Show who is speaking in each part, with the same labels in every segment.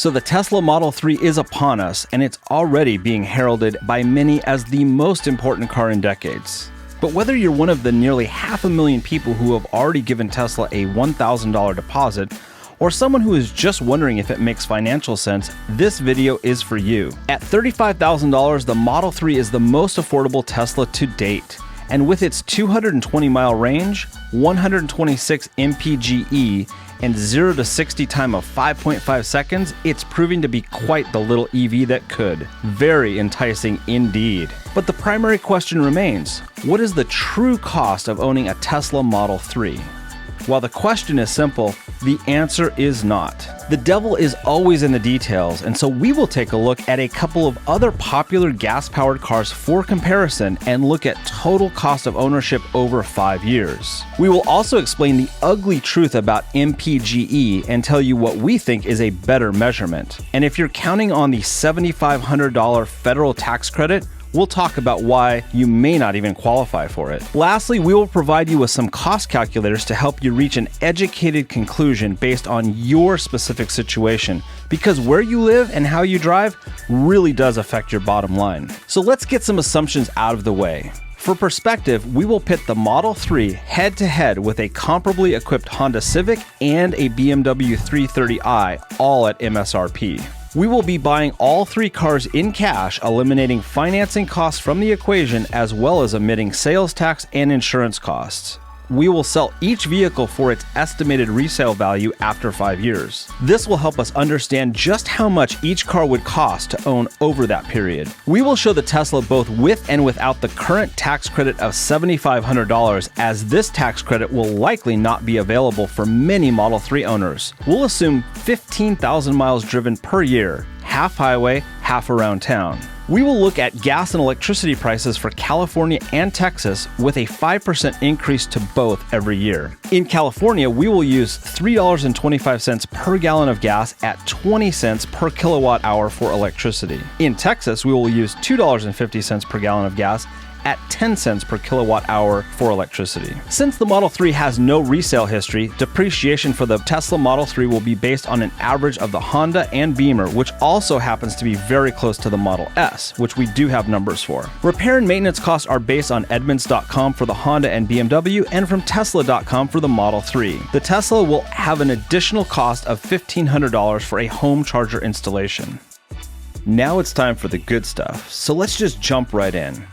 Speaker 1: So the Tesla Model 3 is upon us, and it's already being heralded by many as the most important car in decades. But whether you're one of the nearly 500,000 people who have already given Tesla a $1,000 deposit, or someone who is just wondering if it makes financial sense, this video is for you. At $35,000, the Model 3 is the most affordable Tesla to date. And with its 220-mile range, 126 MPGe, and 0 to 60 time of 5.5 seconds, it's proving to be quite the little EV that could. Very enticing indeed. But the primary question remains, what is the true cost of owning a Tesla Model 3? While the question is simple, the answer is not. The devil is always in the details, and so we will take a look at a couple of other popular gas-powered cars for comparison and look at total cost of ownership over 5 years. We will also explain the ugly truth about MPGe and tell you what we think is a better measurement. And if you're counting on the $7,500 federal tax credit, we'll talk about why you may not even qualify for it. Lastly, we will provide you with some cost calculators to help you reach an educated conclusion based on your specific situation, because where you live and how you drive really does affect your bottom line. So let's get some assumptions out of the way. For perspective, we will pit the Model 3 head-to-head with a comparably equipped Honda Civic and a BMW 330i, all at MSRP. We will be buying all 3 cars in cash, eliminating financing costs from the equation as well as omitting sales tax and insurance costs. We will sell each vehicle for its estimated resale value after 5 years. This will help us understand just how much each car would cost to own over that period. We will show the Tesla both with and without the current tax credit of $7,500, as this tax credit will likely not be available for many Model 3 owners. We'll assume 15,000 miles driven per year, half highway, half around town. We will look at gas and electricity prices for California and Texas with a 5% increase to both every year. In California, we will use $3.25 per gallon of gas at 20 cents per kilowatt hour for electricity. In Texas, we will use $2.50 per gallon of gas at 10 cents per kilowatt hour for electricity. Since the Model 3 has no resale history, depreciation for the Tesla Model 3 will be based on an average of the Honda and Beamer, which also happens to be very close to the Model S, which we do have numbers for. Repair and maintenance costs are based on Edmunds.com for the Honda and BMW and from Tesla.com for the Model 3. The Tesla will have an additional cost of $1,500 for a home charger installation. Now it's time for the good stuff, so let's just jump right in.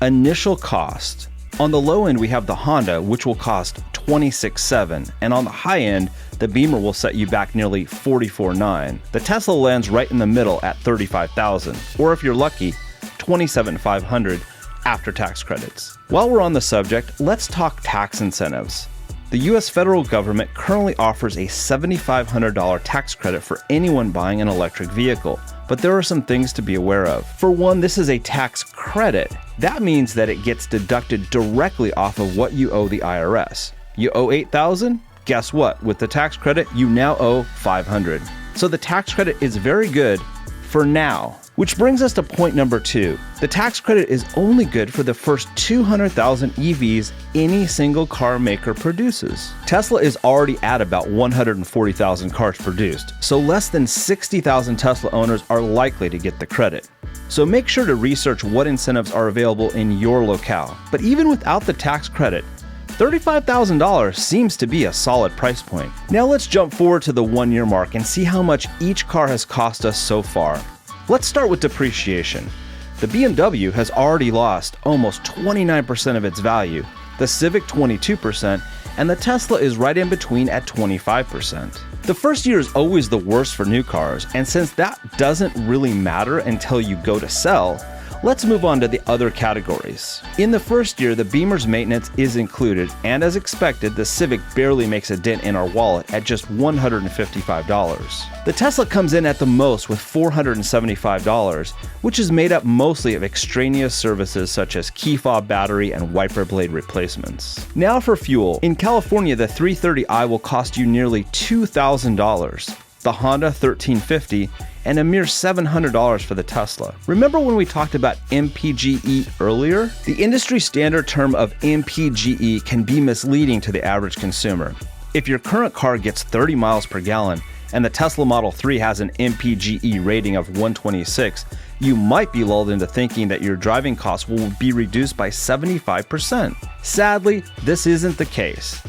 Speaker 1: Initial cost. On the low end, we have the Honda, which will cost $26,700, and on the high end, the Beamer will set you back nearly $44,900. The Tesla lands right in the middle at $35,000, or if you're lucky, $27,500 after tax credits. While we're on the subject, let's talk tax incentives. The US federal government currently offers a $7,500 tax credit for anyone buying an electric vehicle, but there are some things to be aware of. For one, this is a tax credit. That means that it gets deducted directly off of what you owe the IRS. You owe $8,000? Guess what? With the tax credit, you now owe $500. So the tax credit is very good for now. Which brings us to point number 2. The tax credit is only good for the first 200,000 EVs any single car maker produces. Tesla is already at about 140,000 cars produced, so less than 60,000 Tesla owners are likely to get the credit. So make sure to research what incentives are available in your locale. But even without the tax credit, $35,000 seems to be a solid price point. Now let's jump forward to the 1-year mark and see how much each car has cost us so far. Let's start with depreciation. The BMW has already lost almost 29% of its value, the Civic 22%, and the Tesla is right in between at 25%. The first year is always the worst for new cars, and since that doesn't really matter until you go to sell, let's move on to the other categories. In the first year, the Beamer's maintenance is included, and as expected, the Civic barely makes a dent in our wallet at just $155. The Tesla comes in at the most with $475, which is made up mostly of extraneous services such as key fob battery and wiper blade replacements. Now for fuel. In California, the 330i will cost you nearly $2,000. The Honda $1,350, and a mere $700 for the Tesla. Remember when we talked about MPGe earlier? The industry standard term of MPGe can be misleading to the average consumer. If your current car gets 30 miles per gallon, and the Tesla Model 3 has an MPGe rating of 126, you might be lulled into thinking that your driving costs will be reduced by 75%. Sadly, this isn't the case.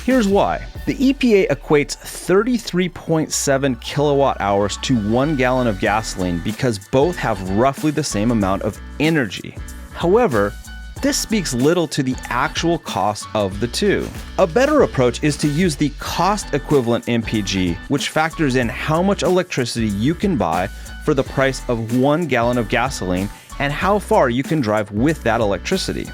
Speaker 1: Here's why. The EPA equates 33.7 kilowatt hours to 1 gallon of gasoline because both have roughly the same amount of energy. However, this speaks little to the actual cost of the two. A better approach is to use the cost equivalent MPG, which factors in how much electricity you can buy for the price of 1 gallon of gasoline and how far you can drive with that electricity.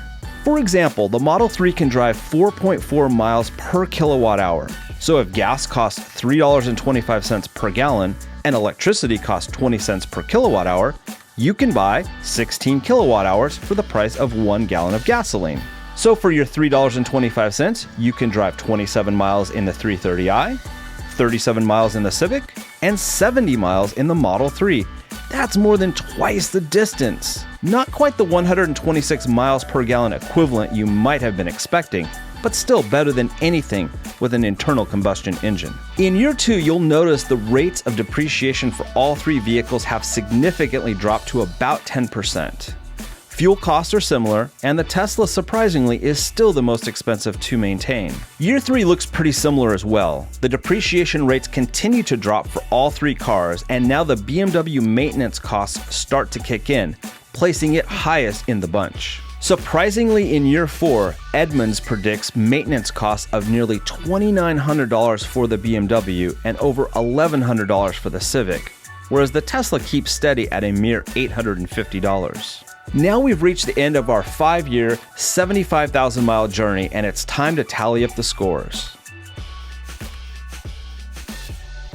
Speaker 1: For example, the Model 3 can drive 4.4 miles per kilowatt hour. So if gas costs $3.25 per gallon and electricity costs 20 cents per kilowatt hour, you can buy 16 kilowatt hours for the price of 1 gallon of gasoline. So for your $3.25, you can drive 27 miles in the 330i, 37 miles in the Civic, and 70 miles in the Model 3. That's more than twice the distance. Not quite the 126 miles per gallon equivalent you might have been expecting, but still better than anything with an internal combustion engine. In year 2, you'll notice the rates of depreciation for all three vehicles have significantly dropped to about 10%. Fuel costs are similar, and the Tesla, surprisingly, is still the most expensive to maintain. Year 3 looks pretty similar as well. The depreciation rates continue to drop for all three cars, and now the BMW maintenance costs start to kick in, placing it highest in the bunch. Surprisingly, in year 4, Edmunds predicts maintenance costs of nearly $2,900 for the BMW and over $1,100 for the Civic, whereas the Tesla keeps steady at a mere $850. Now we've reached the end of our 5-year, 75,000-mile journey, and it's time to tally up the scores.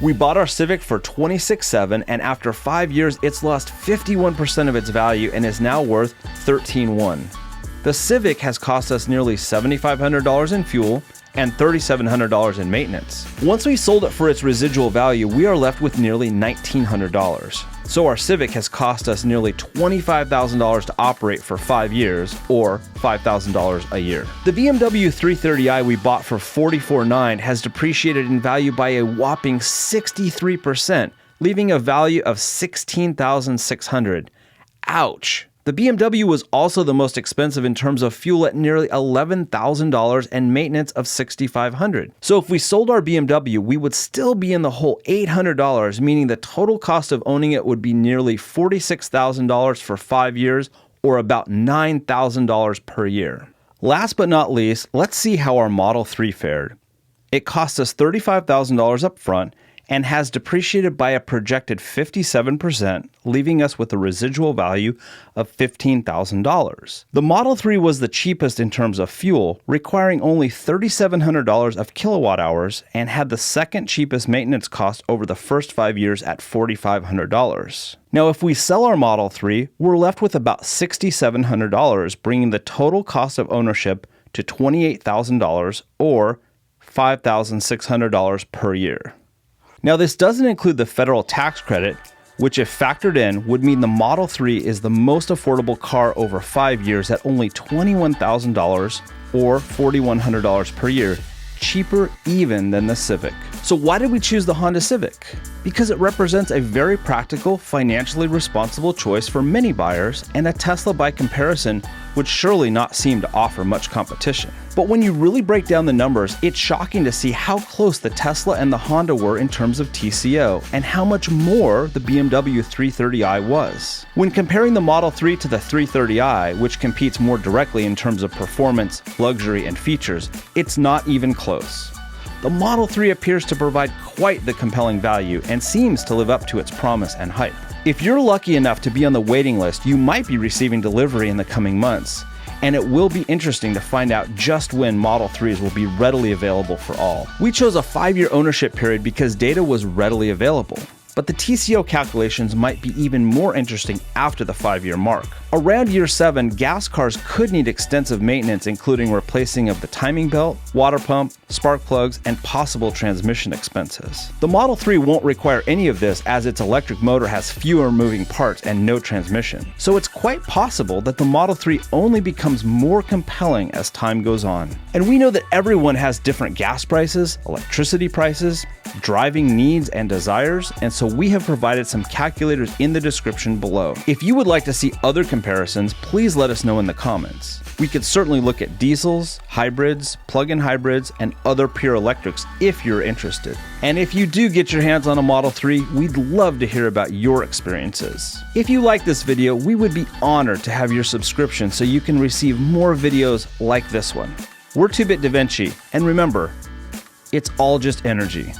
Speaker 1: We bought our Civic for $26,700, and after 5 years, it's lost 51% of its value and is now worth $13,100. The Civic has cost us nearly $7,500 in fuel and $3,700 in maintenance. Once we sold it for its residual value, we are left with nearly $1,900. So our Civic has cost us nearly $25,000 to operate for 5 years, or $5,000 a year. The BMW 330i we bought for $44,900 has depreciated in value by a whopping 63%, leaving a value of $16,600. Ouch! The BMW was also the most expensive in terms of fuel at nearly $11,000 and maintenance of $6,500. So if we sold our BMW, we would still be in the hole $800, meaning the total cost of owning it would be nearly $46,000 for 5 years, or about $9,000 per year. Last but not least, let's see how our Model 3 fared. It cost us $35,000 up front and has depreciated by a projected 57%, leaving us with a residual value of $15,000. The Model 3 was the cheapest in terms of fuel, requiring only $3,700 of kilowatt hours, and had the second cheapest maintenance cost over the first 5 years at $4,500. Now, if we sell our Model 3, we're left with about $6,700, bringing the total cost of ownership to $28,000 or $5,600 per year. Now, this doesn't include the federal tax credit, which, if factored in, would mean the Model 3 is the most affordable car over 5 years at only $21,000 or $4,100 per year, cheaper even than the Civic. So why did we choose the Honda Civic? Because it represents a very practical, financially responsible choice for many buyers, and a Tesla, by comparison, would surely not seem to offer much competition. But when you really break down the numbers, it's shocking to see how close the Tesla and the Honda were in terms of TCO, and how much more the BMW 330i was. When comparing the Model 3 to the 330i, which competes more directly in terms of performance, luxury, and features, it's not even close. The Model 3 appears to provide quite the compelling value and seems to live up to its promise and hype. If you're lucky enough to be on the waiting list, you might be receiving delivery in the coming months, and it will be interesting to find out just when Model 3s will be readily available for all. We chose a 5-year ownership period because data was readily available, but the TCO calculations might be even more interesting after the 5-year mark. Around year 7, gas cars could need extensive maintenance, including replacing of the timing belt, water pump, spark plugs, and possible transmission expenses. The Model 3 won't require any of this as its electric motor has fewer moving parts and no transmission. So it's quite possible that the Model 3 only becomes more compelling as time goes on. And we know that everyone has different gas prices, electricity prices, driving needs and desires, and so we have provided some calculators in the description below. If you would like to see other comparisons, please let us know in the comments. We could certainly look at diesels, hybrids, plug-in hybrids, and other pure electrics if you're interested. And if you do get your hands on a Model 3, we'd love to hear about your experiences. If you like this video, we would be honored to have your subscription so you can receive more videos like this one. We're 2-Bit Da Vinci, and remember, it's all just energy.